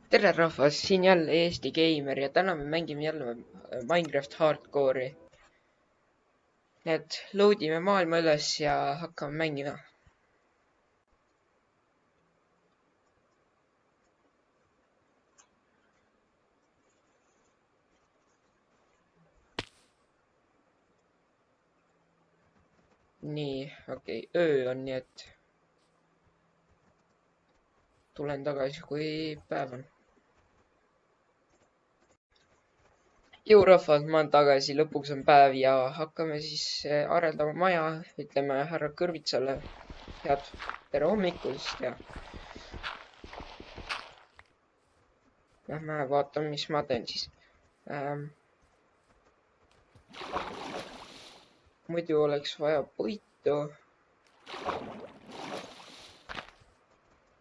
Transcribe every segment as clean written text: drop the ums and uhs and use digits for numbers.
tere rahvas, siin jälle Eesti Geimer ja täna me mängime jälle Minecraft Hardcore'i. Nii et loadime maailma üles ja hakkame mängima. Nii, okei, öö on, nii et tulen tagasi, kui päev on. Jõu rahvas, ma olen tagasi, lõpuks on päev ja hakkame siis arendama maja. Ütleme härra Kõrvitsale head tere hommikust ja lähme vaatame, mis ma teen siis. Muidu oleks vaja puitu.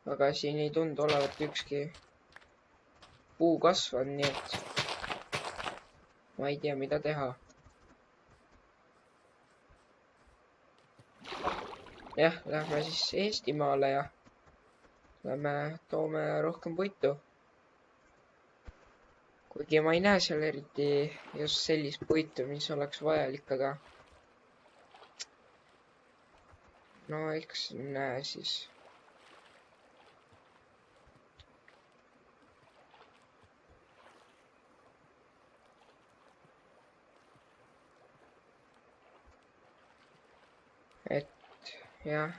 Aga siin ei tundu olevat ükski puu kasvanud, nii et ma ei tea, mida teha. Jah, lähme siis Eestimaale ja lähme toome rohkem puitu. Kuigi ma ei näe seal eriti just sellist puitu, mis oleks vajalik, aga no eks näe siis. Et jah,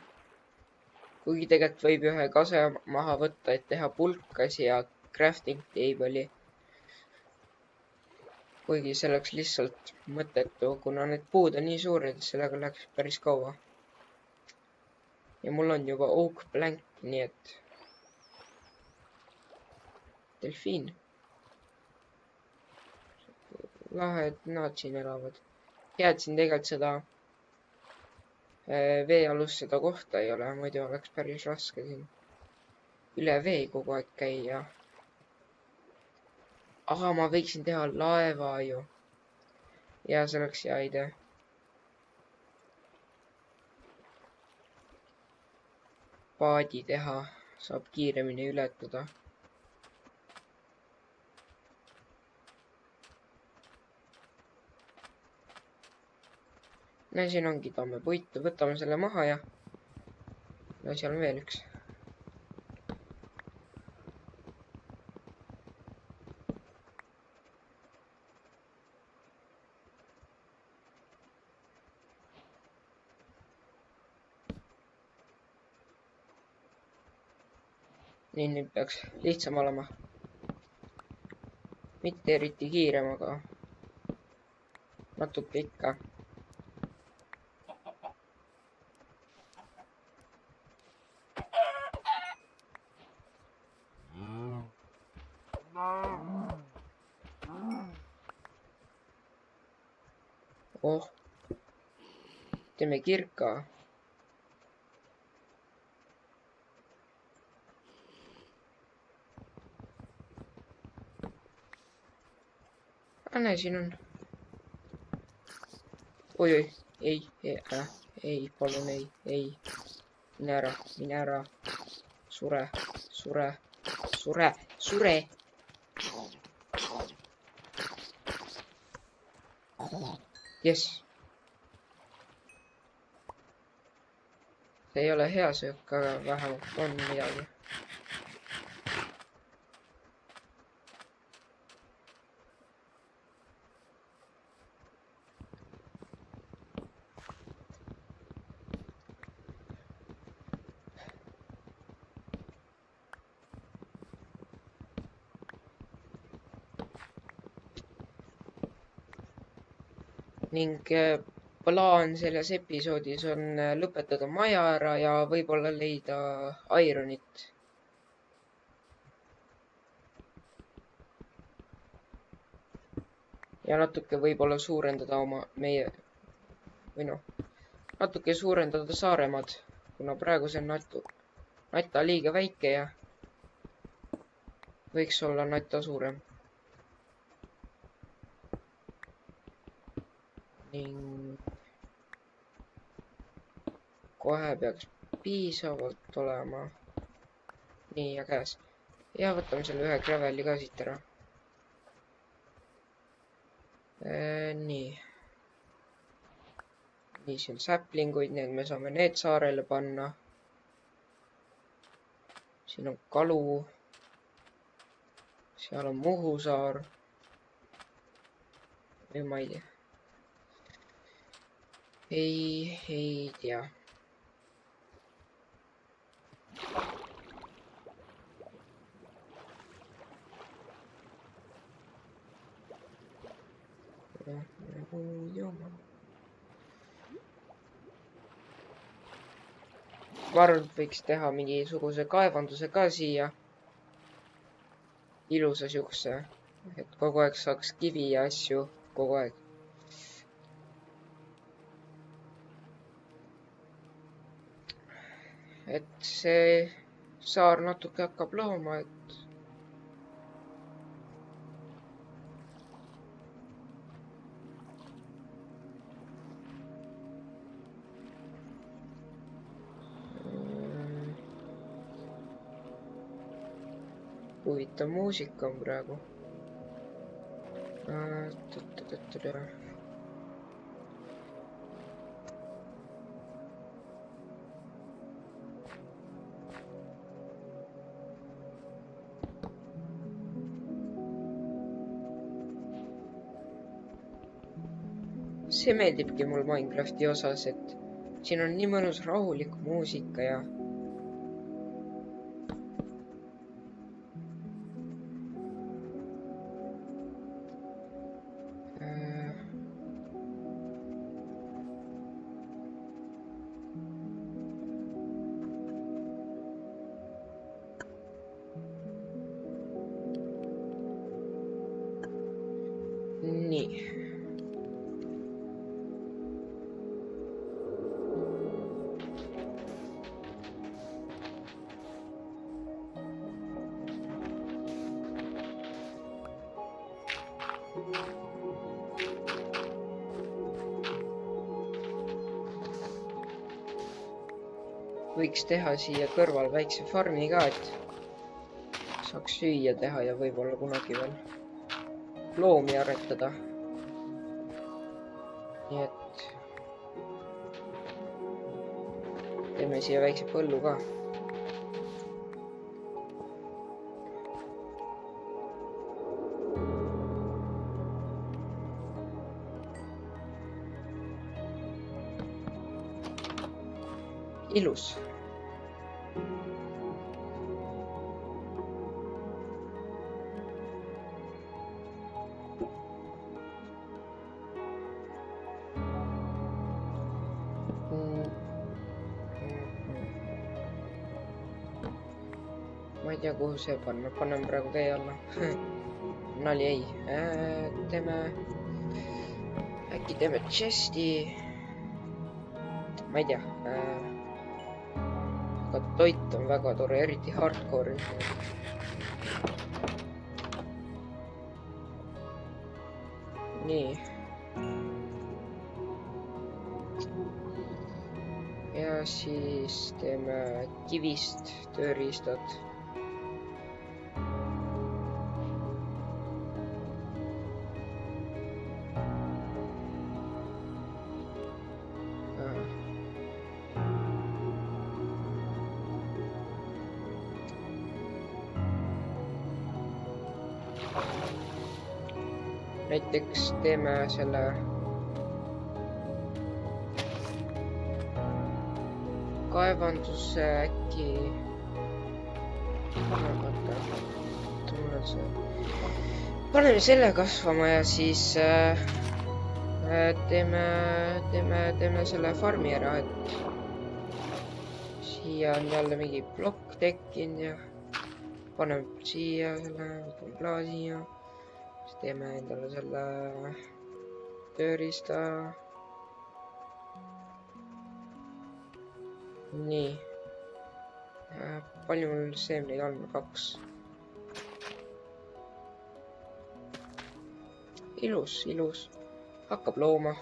kuigi tegelikult võib ühe kase maha võtta, et teha pulkasi ja crafting table'i. Kuigi see oleks lihtsalt mõttetu, kuna need puud on nii suured, sellega läks päris kaua. Ja mul on juba oak plank, nii et delfiin. Lahe, et nad siin elavad. Hea, et siin tegelikult seda veealust seda kohta ei ole, muidu oleks päris raske siin üle vee kogu aeg käia. Aga ma võiksin teha laeva ju. Ja see oleks hea idee. Paadi teha, saab kiiremini ületada. No siin ongi, toome puitu, võtame selle maha ja no seal on veel üks. Nii, nüüd peaks lihtsam olema. Mitte eriti kiirem, aga natuke ikka. Oh, teeme kirka. Näe, siin on. Oi, ei, palun, ei. Mine ära. Sure. Jess. See ei ole hea söök, aga vähemalt on midagi. Ning plaan selles episoodis on lõpetada maja ära ja võib-olla leida ironit. Ja natuke võib-olla suurendada natuke suurendada Saaremaad, kuna praegu see on Natta liiga väike ja võiks olla Natta suurem. Ning kohe peaks piisavalt olema. nii, ja käes. Ja võtame selle ühe graveli ka siit ära. Nii. Nii, siin on säplinguid, need me saame need saarele panna. Siin on kalu. Seal on Muhu saar. Või ma ei tea. Ei tea. Ma arvan, et võiks teha mingisuguse kaevanduse ka siia. Ilusa siukse, et kogu aeg saaks kivi ja asju kogu aeg. Et see saar natuke hakkab looma, et huvitav muusika on praegu. See meeldibki mul Minecrafti osas, et siin on nii mõnus rahulik muusika ja nii. Võiks teha siia kõrval väikse farmi ka, et saaks süüa teha ja võib-olla kunagi veel loomi aretada. Nii et teeme siia väikse põllu ka. Ilus. Ma ei tea, kuhu see panna. Panen praegu tee alla. Nali ei. Äkki teeme chesti. Ma ei tea. Aga toit on väga tore, eriti hardcore'is. Nii. Ja siis teeme kivist tööriistad. Näiteks teeme selle kaevanduse äkki. Paneme selle kasvama ja siis teeme selle farmi ära, et siia on jälle mingi plokk tekkinud ja paneme siia selle, võtame klaasi ja siis teeme endale selle tööriista. Nii. Palju mul seemneid on? 2. Ilus. Hakkab looma.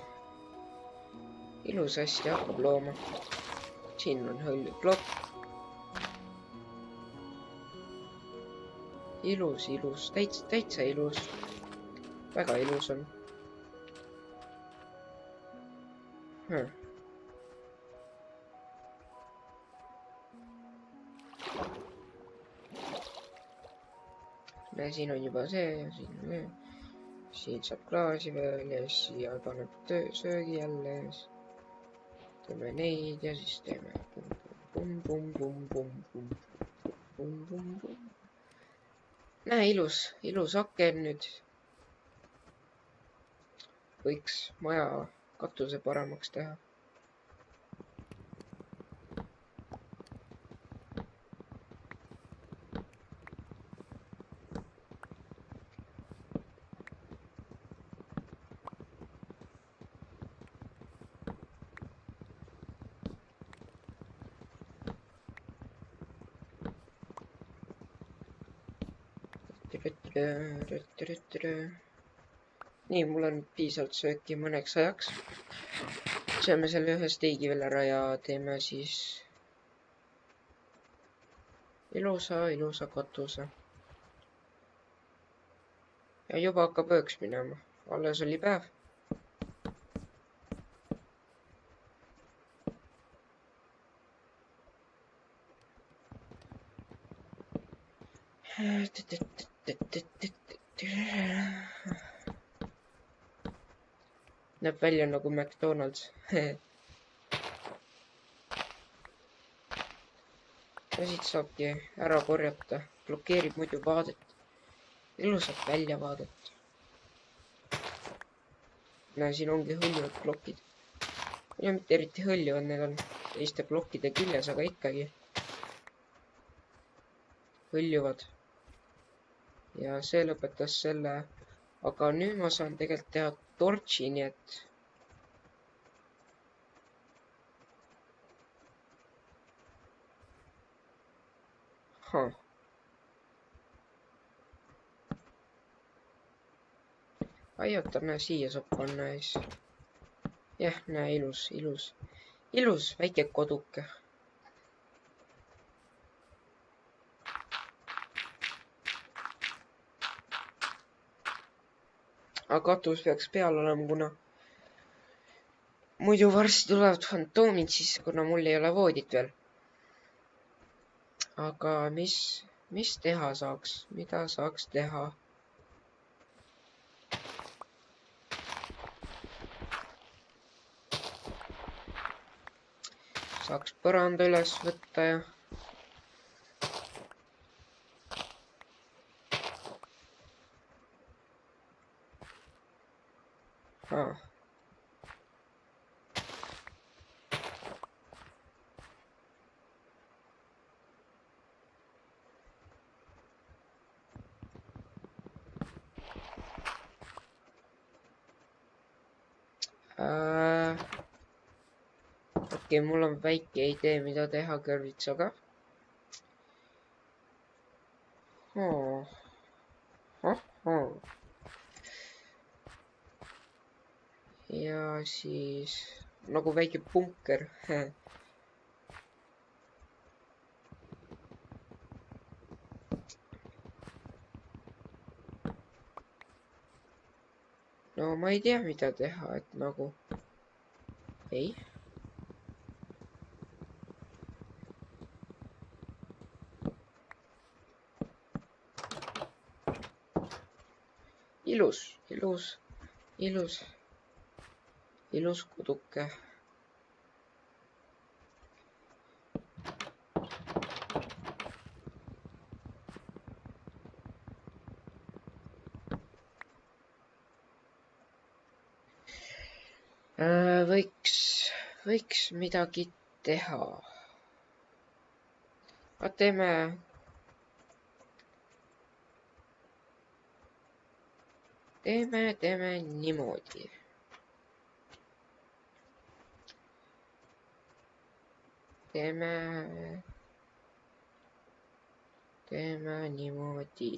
Ilus hästi hakkab looma. Siin on hõljuplokk. ilus, täitsa ilus. Väga ilus on. Siin on juba see ja siin saab klaasi veel ja siis siia paneb söögi jälle. Teeme neid ja siis teeme pum. Näe, ilus aken nüüd. Võiks maja katuse paremaks teha. Nii, mul on piisavalt sööki mõneks ajaks. Sööme selle ühe steigi veel ära ja teeme siis ilusa katuse. Ja juba hakkab ööks minema. Alles oli päev. Näeb välja nagu McDonald's. Ja siit saabki ära korjata. Blokeerib muidu vaadet. Ilusat väljavaadet. Näe, siin ongi hõljuvad plokid. Ja mitte eriti hõljuvad, need on teiste plokkide küljes, aga ikkagi hõljuvad. Ja see lõpetas selle. Aga nüüd ma saan tegelikult teha tortši, nii et aiutame siia saab panna ja siis jah, näe, ilus väike koduke. Aga katus peaks peal olema, kuna muidu varsti tulevad fantoomid, siis kuna mul ei ole voodit veel. Aga mis teha saaks? Mida saaks teha? Saaks põranda üles võtta ja okei, mul on väike idee, mida teha kõrvitsaga. Ja siis nagu väike punker. No ma ei tea, mida teha, et nagu ei. Ilus koduke. Võiks midagi teha. Teeme niimoodi. Teeme niimoodi.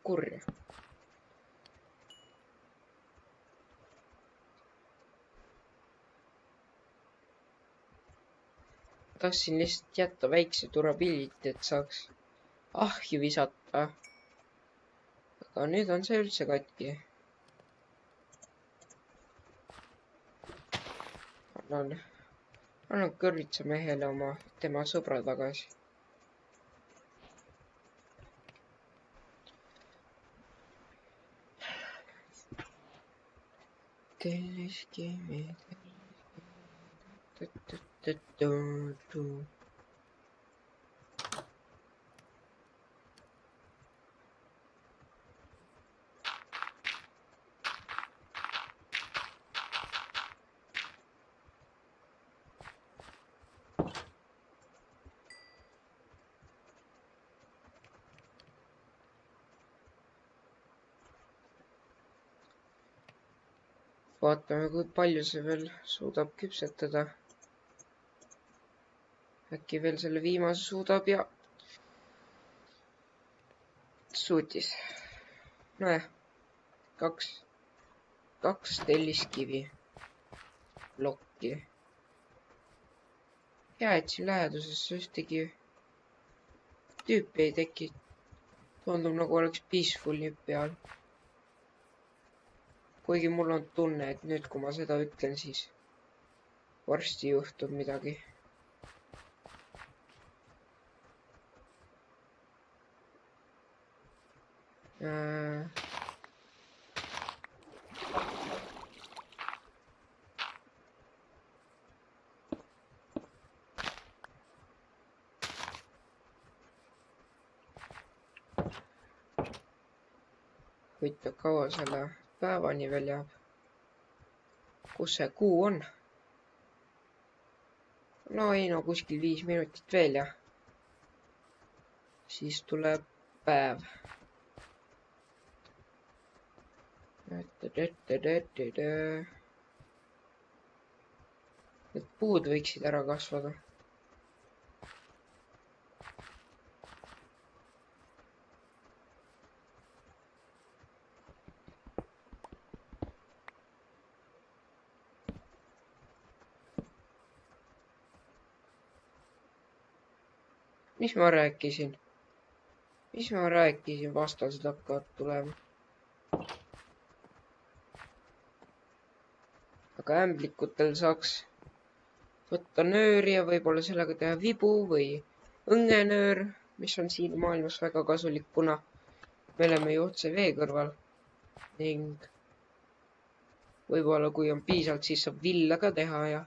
kurja. Tahtsin lihtsalt jätta väikse durability, et saaks ahju visata. Aga nüüd on see üldse katki. Annan kõrvitsamehele tema sõbra tagasi. Telliskivi. Vaatame, kui palju see veel suudab küpsetada. Äkki veel selle viimase suudab ja suutis. Nojah, kaks telliskivi plokki. Hea, et siin läheduses ühtegi tüüpi ei teki. Tundub nagu oleks peaceful'i peal. Kuigi mul on tunne, et nüüd kui ma seda ütlen, siis varsti juhtub midagi. Huvitav, kaua selle päevani veel jääb. Kus see kuu on? No ei, no kuskil 5 minutit veel ja siis tuleb päev. Need puud võiksid ära kasvada. Mis ma rääkisin? Vastased hakkavad tulema. Aga ämblikutel saaks võtta nööri ja võib-olla sellega teha vibu või õngenöör, mis on siin maailmas väga kasulik, kuna me oleme ju otse vee kõrval. Ning võib-olla kui on piisavalt, siis saab villa ka teha ja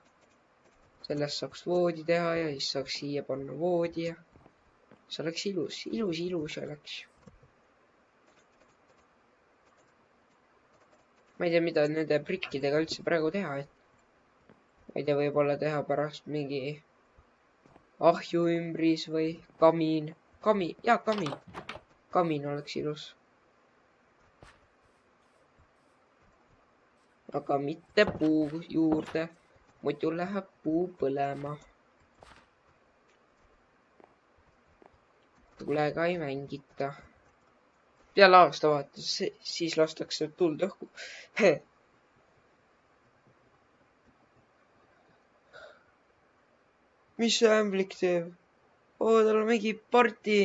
sellest saaks voodi teha ja siis saaks siia panna voodi ja see oleks ilus oleks. Ma ei tea, mida nende brikkidega üldse praegu teha, et ma ei tea, võib-olla teha pärast mingi ahju ümbris või kamiin. Kamiin oleks ilus. Aga mitte puu juurde, muidu läheb puu põlema. Tulega ei mängita. Peale aastavahetus, siis lastakse tuld õhku. Mis see ämblik teeb? Tal on mingi parti.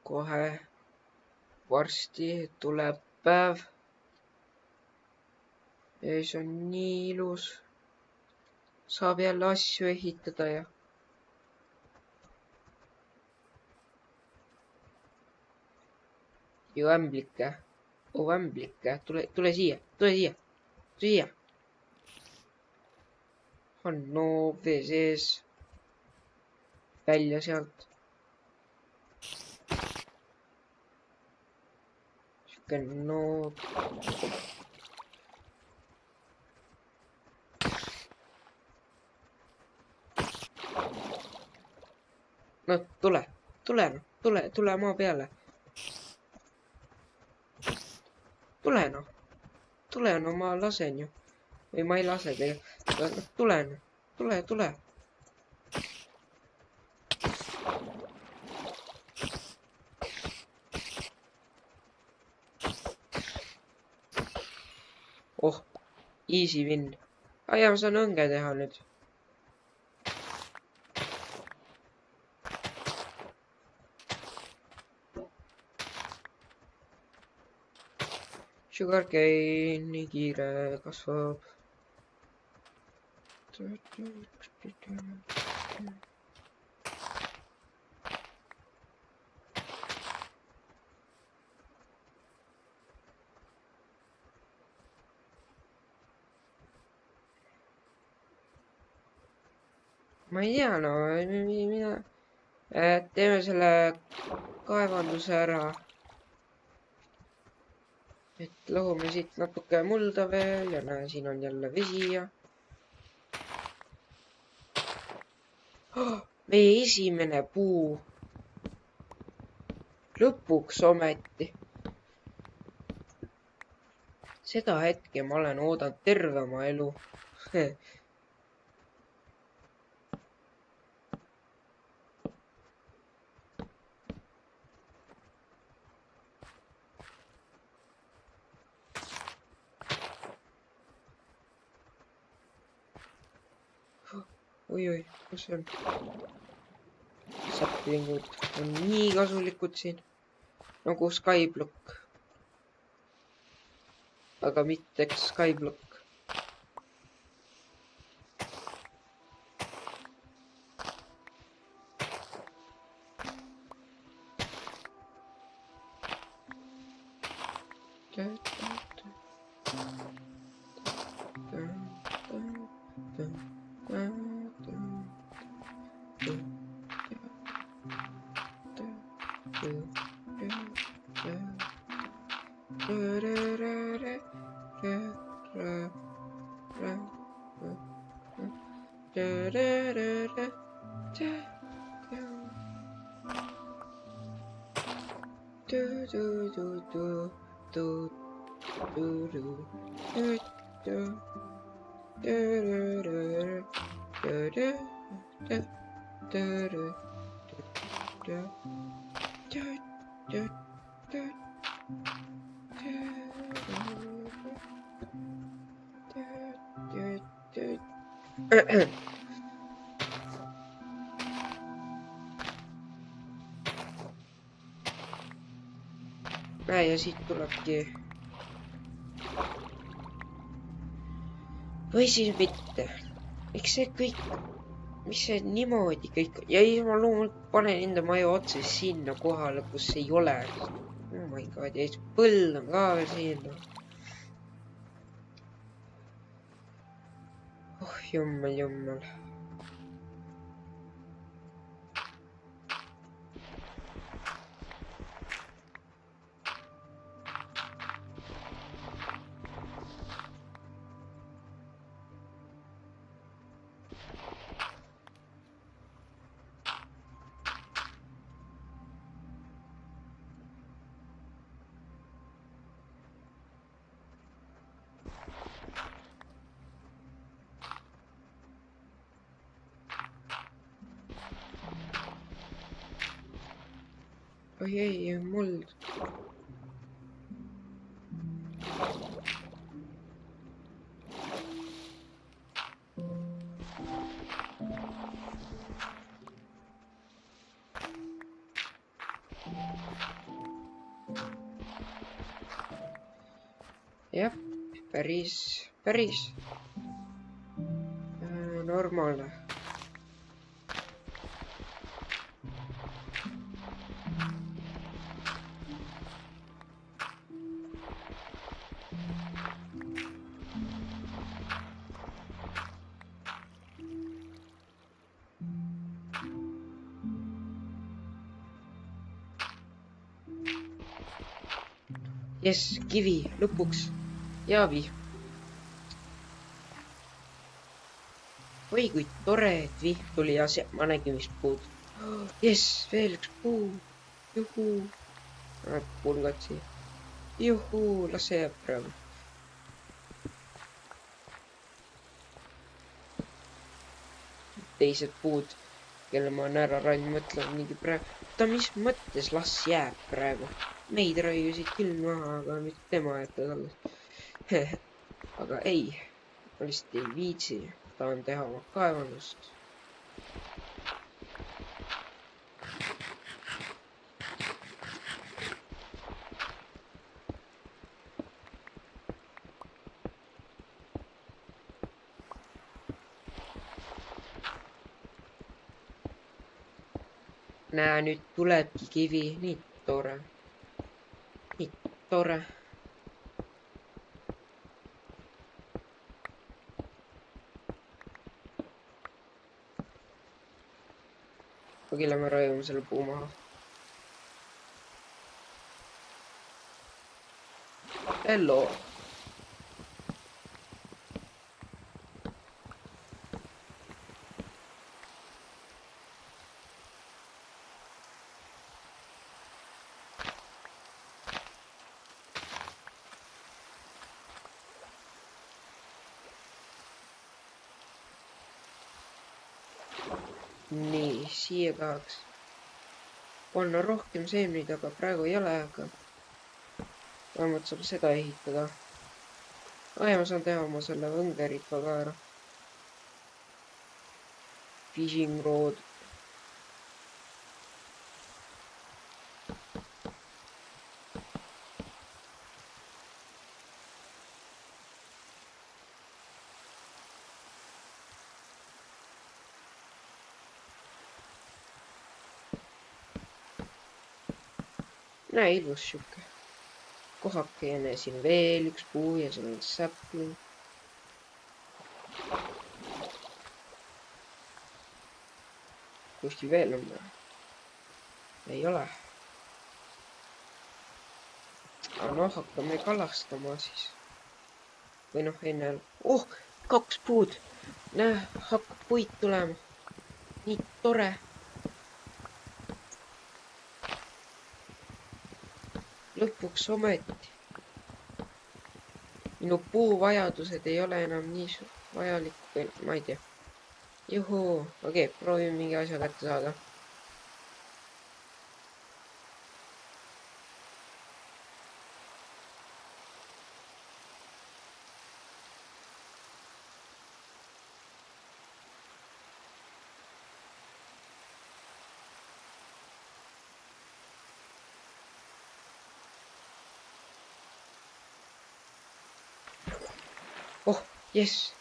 Kohe varsti tuleb päev. Ja see on nii ilus. Saab jälle asju ehitada ja ju ämblikke Ämblik, tule siia, tule siia, tule siia. On noob vee sees. Välja sealt. Siuke noob. No tule maa peale. Tule no, ma lasen ju. Või ma ei lase tegelikult. Tule. Oh, easy win. Ja ma saan õnge teha nüüd. Sugarcane, nii kiire kasvab. Ma ei tea, no mina teeme selle kaevanduse ära. Et lõhume siit natuke mulda veel ja näe, siin on jälle vesi ja meie esimene puu. Lõpuks ometi. Seda hetke ma olen oodanud terve oma elu. Oi, kus see on? Saplingud on nii kasulikud siin. Nagu Skyblock. Aga mitte Skyblock. Ja siit tulebki. Või siis mitte. Miks see kõik, mis see niimoodi kõik, ja siis ma loomulikult panen enda maja otse sinna kohale, kus ei ole. Oh my god, ja siis põld on ka veel siin. Oh jummel. Oi ei, muld. Jah, päris normaalne. Jess, kivi, lõpuks. Jaavi. Oi, kui tore, et vihm tuli ja ma nägin vist puud. Jess, veel üks puu. Juhuu. Pulgatsi. Juhuu, las see jääb praegu. Teised puud, kelle ma olen ära rainud, mõtlen mingi praegu. Ta mis mõttes, las jääb praegu. Meid raiusid küll maha, aga mitte tema jätad alles. Aga ei, ma lihtsalt ei viitsi. Tahan teha oma kaevandust. Näe, nüüd tulebki kivi. Nii tore. Nii tore. Kõigile me raiume selle puu maha. Hello. Nii, siia tahaks panna rohkem seemneid, aga praegu ei ole, aga vähemalt saab seda ehitada. Ja ma saan teha oma selle võngeritva ka ära. Fishing rod. Näe, ilus siuke kohakene, siin veel üks puu ja siin on säpling. Kuskil veel on või? Ei ole. Aga noh, hakkame kalastama siis. Või noh, enne... Oh, 2 puud! Näe, hakkab puid tulema. Nii tore. Lõpuks ometi. Minu puuvajadused ei ole enam nii vajalik, või ma ei tea. Juhuu, okei, proovime mingi asja kätte saada. Oh, jess.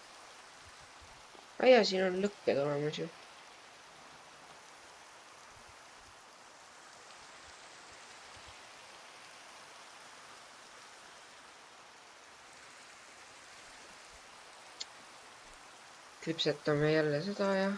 Ja siin on lõkked olemas ju. Küpsetame jälle seda ja...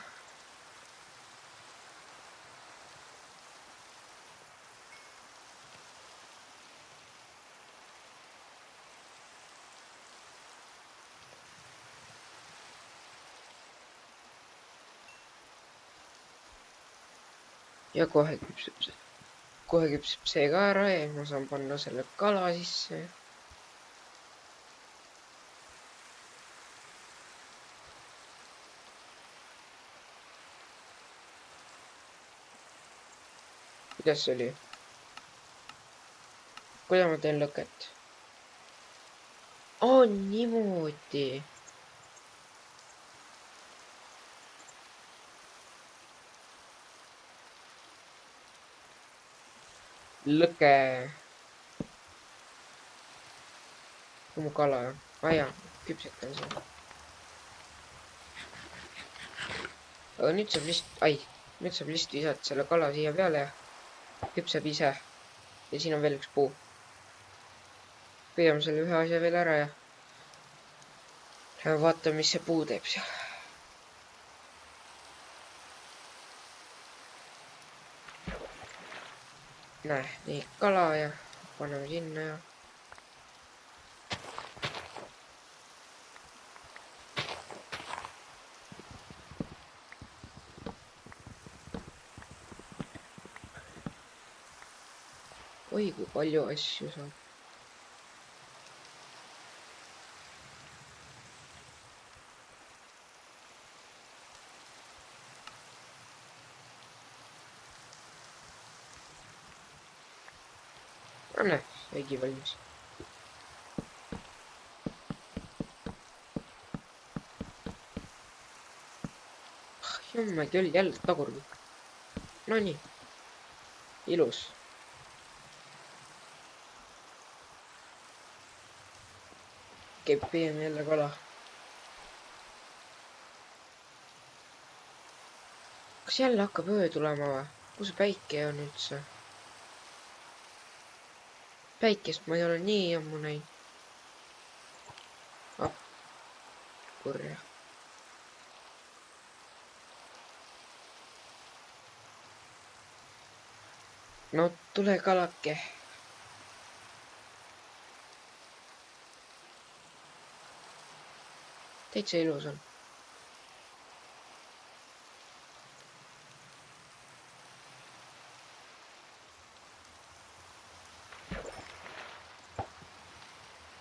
Ja kohe küpseb see ka ära ja ma saan panna selle kala sisse. Kuidas see oli? Kuidas ma teen lõket? Niimoodi. Lõke. Mu kala. Ja, küpsetan seda. Aga nüüd saab lihtsalt visata selle kala siia peale ja küpseb ise. Ja siin on veel üks puu. Püüame selle ühe asja veel ära ja vaatame, mis see puu teeb seal. näe, nii kala ja paneme sinna ja. Oi, kui palju asju saab. Näe, saigi valmis. Jumme küll, jälle tagurgi. Nonii, ilus. Pigem jälle kala. Kas jälle hakkab öö tulema või? Kus päike on üldse? Päikest ma ei ole nii ammu näinud. Ah, kurja. No tule kalake. Täitsa ilus on.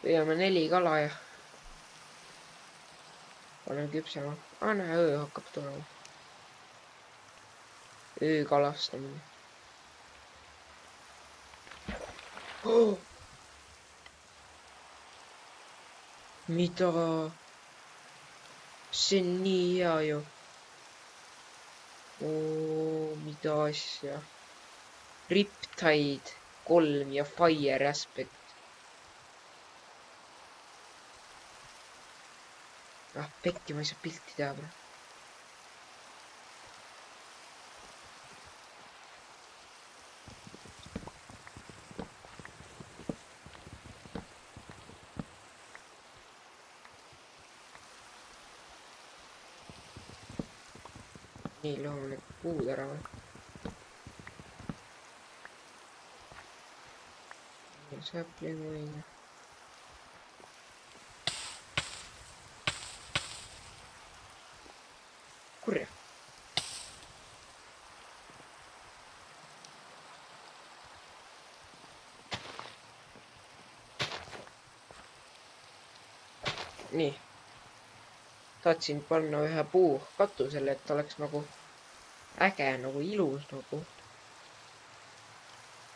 Püüame 4 kala ja panen küpsema. Näe, öö hakkab tulema. Öö kalastamine. Oh! Mida? See on nii hea ju. Oo, mida asja. Riptide 3 ja Fire Aspect. Pekki, ma ei saa pilti teha praegu. Nii, lõhame need puud ära või? Sapling või? Kurja. Nii. Tahtsin panna ühe puu katusele, et oleks nagu äge, nagu ilus nagu.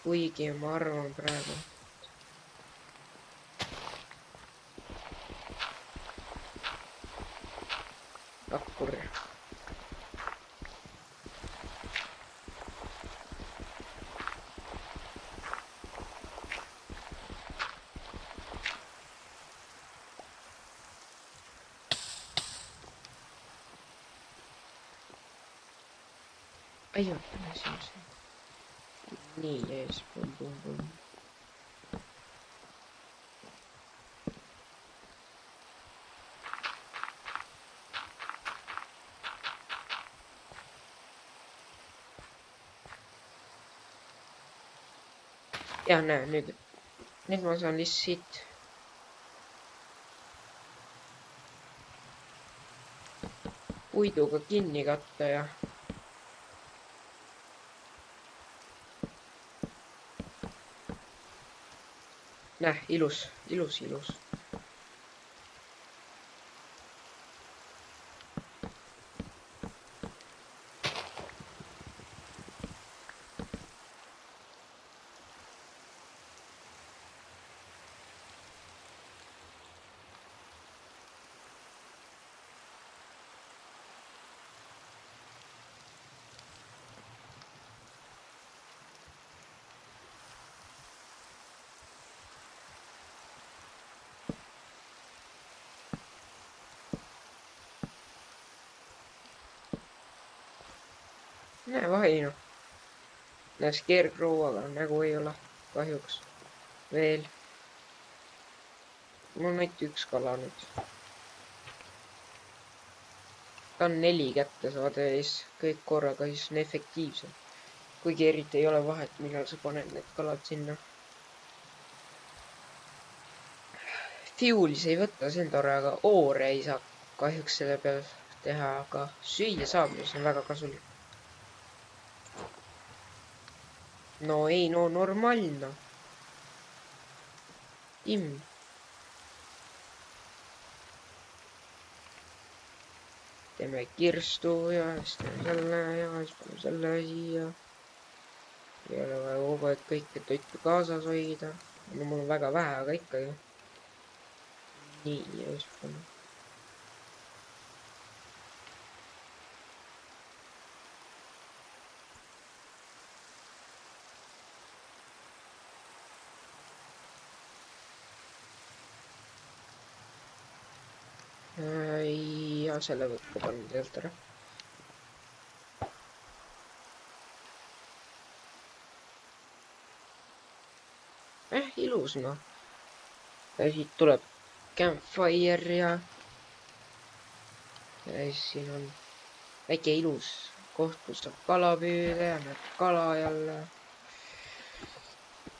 Kuigi ma arvan praegu. Kurja. Ai ootame siis. Nii, ees, pum. Ja näe, nüüd ma saan lihtsalt siit. Puiduga kinni katta ja. Näe, ilus. Näe, vahinu. Näe, Scarecrow, aga nägu ei ole. Kahjuks. Veel. Mul on ainult üks kala nüüd. Ta on 4 kätte saada ja siis kõik korraga siis on efektiivsem. kuigi eriti ei ole vahet, millal sa paned need kalad sinna. Fuel'i ei võta, see on tore, aga oore ei saa kahjuks selle peal teha, aga süüa saab, mis on väga kasulik. No ei, no normaalne. Tim. Teeme kirstu ja siis teeme selle ja siis paneme selle siia. Ei ole vaja kogu aeg kõike toitu kaasas hoida. No mul on väga vähe, aga ikkagi. Nii, ja siis paneme. Ja selle võib ka panna tegelikult ära. Ilus noh. Ja siit tuleb campfire ja siis siin on väike ilus koht, kus saab kala püüda ja näeb kala jälle.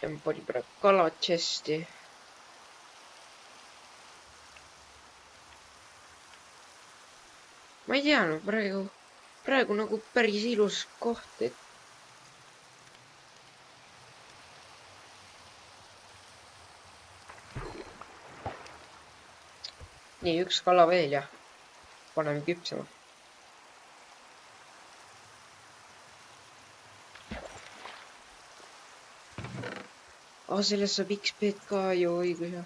Ja ma panin praegu kalad chest'i. Ma ei tea, no praegu nagu päris ilus koht, et nii, üks kala veel ja paneme küpsema. Sellest saab XP-d ka ju õigus ja.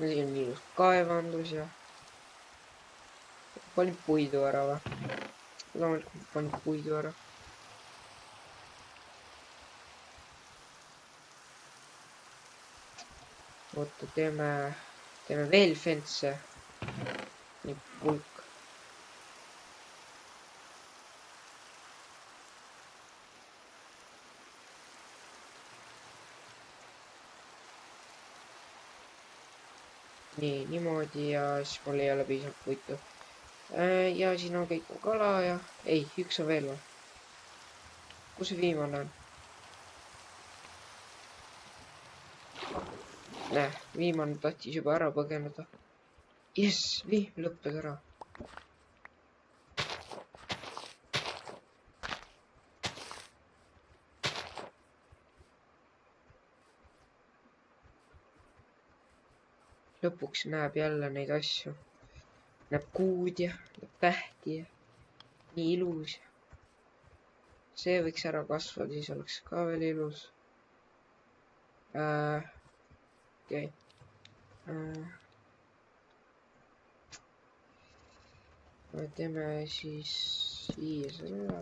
Siin on ilus kaevandus ja panin puidu ära või? Loomulikult panin puidu ära. Oota, teeme veel fence'e. Nii pulk. Nii, niimoodi ja siis mul ei ole piisavalt puitu. Ja siin on kõik kala ja... Ei, üks on veel või? Kus see viimane on? Näe, viimane tahtis juba ära põgeneda. Jess, vihm lõppes ära. Lõpuks näeb jälle neid asju. Näeb kuud ja näeb tähti ja nii ilus. See võiks ära kasvada, siis oleks ka veel ilus. Okei. Teeme siis siia selle.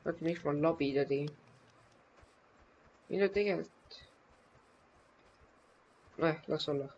Vaata, miks ma labida tegin. Mida tegelikult? Las olla.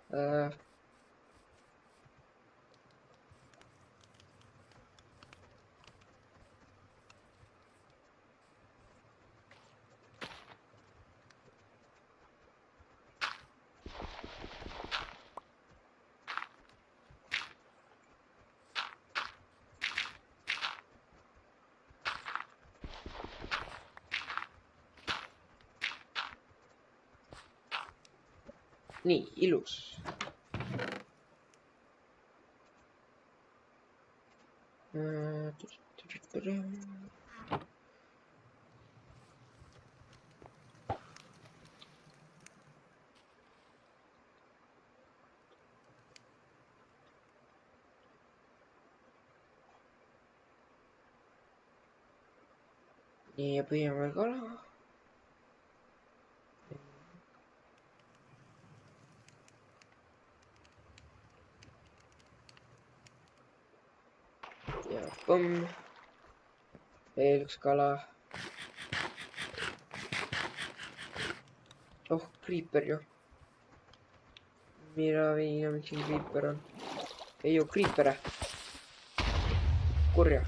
Nii, ilus. Nii, ja püüame kala. Ja põmm. Veel üks kala. oh, Creeper ju. Mina viina, miks siin Creeper on. Ei oo Creepere. Kurja.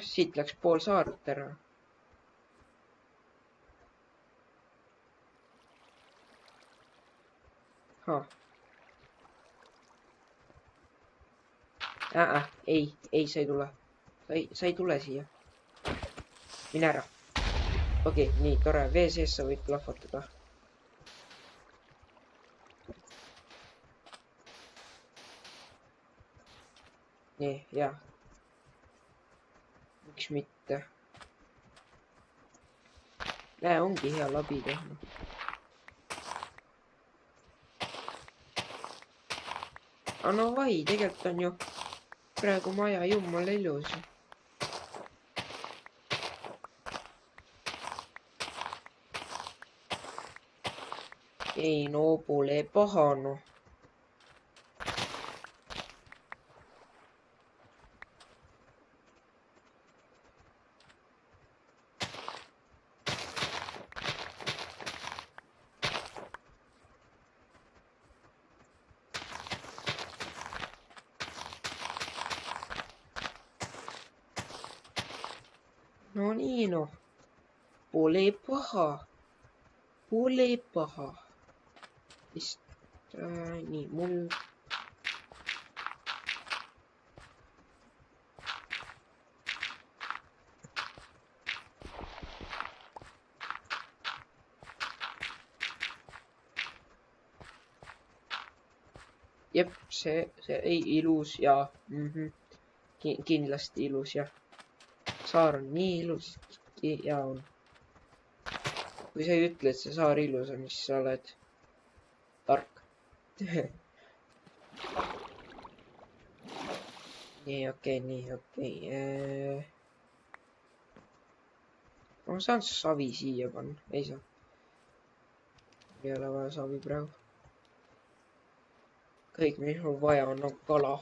Siit läks pool saart ära. Ei, sa ei tule. Sa ei tule siia. Mine ära. Okei, nii tore. Vee sees sa võid plahvatada. Nii, jah. Miks mitte? Näe, ongi hea labi teha. Aga no vai, tegelikult on ju praegu maja jumala ilus. Ei no pole paha noh. No nii noh, pole paha, pole paha. Vist nii mul. Jep, see ei ilus ja kindlasti ilus jah. Saar on nii ilus ja on. Kui sa ei ütle, et see saar ilus on, siis sa oled tark. nii okei. Ma saan savi siia panna, ei saa. Ei ole vaja savi praegu. Kõik, mis mul vaja on kala.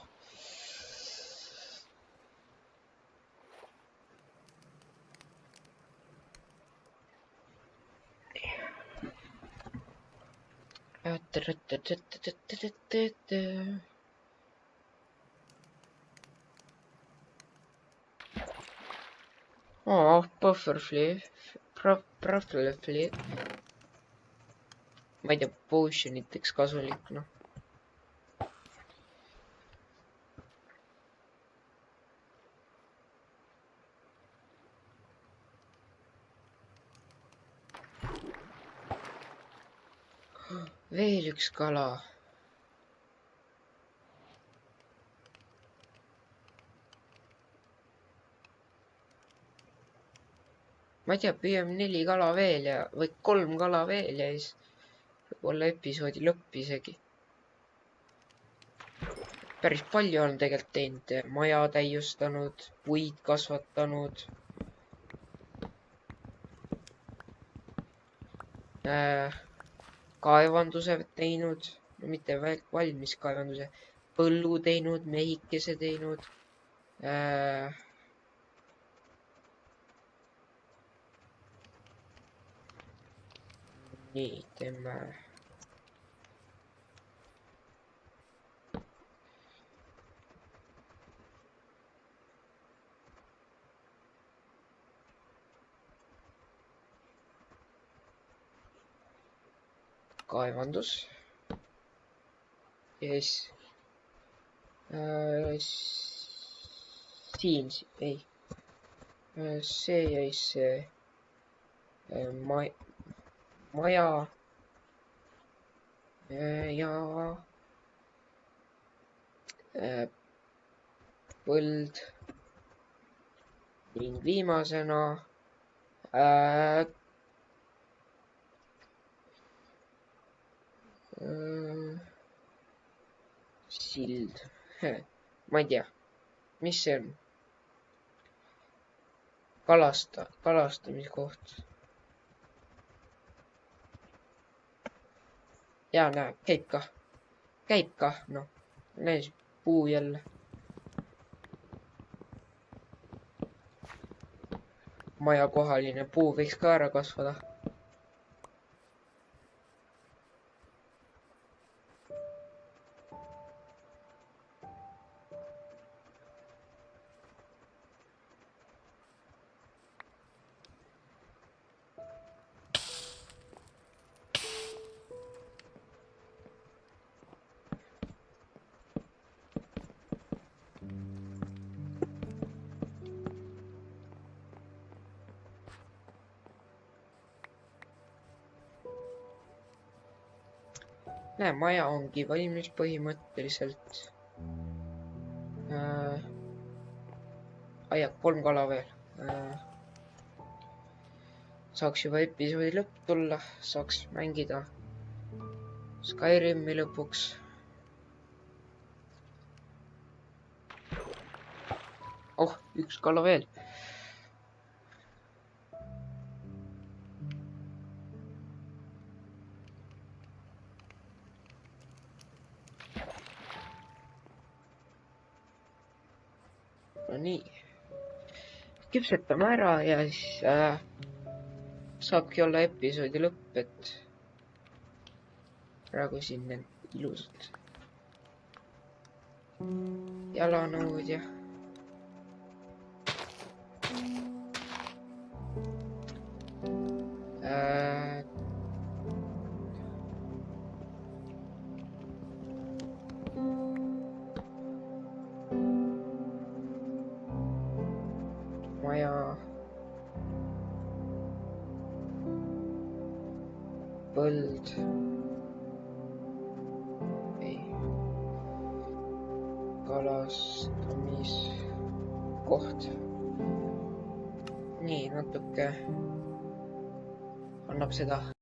Bufferfly. Ma ei tea, potioniteks kasulik, noh. Veel üks kala. Ma ei tea, püüame 4 kala veel või 3 kala veel ja siis võib-olla episoodi lõpp isegi. Päris palju on tegelikult teinud. Maja täiustanud, puid kasvatanud. Kaevanduse teinud, no mitte valmis kaevanduse, põllu teinud, mehikese teinud. Nii, teeme. Kaevandus. Ja siis siin, ei. See ja siis see maja ja põld ning viimasena sild. Ma ei tea, mis see on. Kalastamiskoht. Ja näe, käib kah, noh, näis puu jälle. maja kohaline puu võiks ka ära kasvada. Näe, maja ongi valmis põhimõtteliselt. Aiak, 3 kala veel. Saaks juba episoodi lõpp tulla, saaks mängida Skyrimi lõpuks. Oh, 1 kala veel. No nii, küpsetame ära ja siis saabki olla episoodi lõpp, et praegu siin need ilusad jalanõud ja maja põld ei kalastamiskoht. Nii natuke annab seda